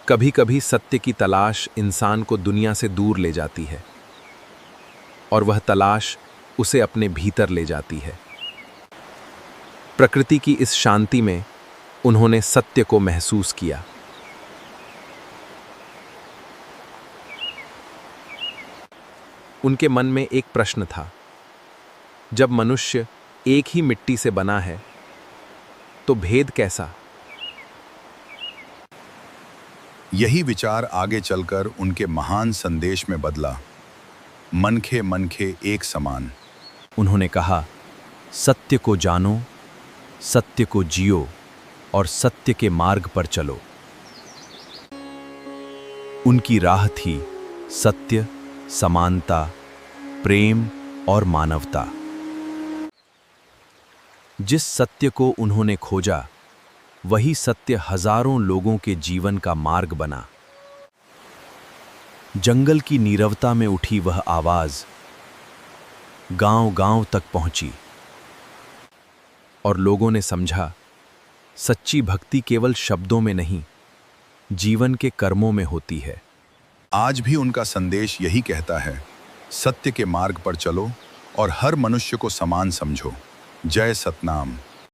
कभी कभी सत्य की तलाश इंसान को दुनिया से दूर ले जाती है और वह तलाश उसे अपने भीतर ले जाती है। प्रकृति की इस शांति में उन्होंने सत्य को महसूस किया। उनके मन में एक प्रश्न था, जब मनुष्य एक ही मिट्टी से बना है तो भेद कैसा? यही विचार आगे चलकर उनके महान संदेश में बदला, मनखे मनखे एक समान। उन्होंने कहा, सत्य को जानो, सत्य को जियो और सत्य के मार्ग पर चलो। उनकी राह थी सत्य, समानता, प्रेम और मानवता। जिस सत्य को उन्होंने खोजा, वही सत्य हजारों लोगों के जीवन का मार्ग बना। जंगल की नीरवता में उठी वह आवाज गांव-गांव तक पहुंची और लोगों ने समझा, सच्ची भक्ति केवल शब्दों में नहीं, जीवन के कर्मों में होती है। आज भी उनका संदेश यही कहता है, सत्य के मार्ग पर चलो और हर मनुष्य को समान समझो। जय सतनाम।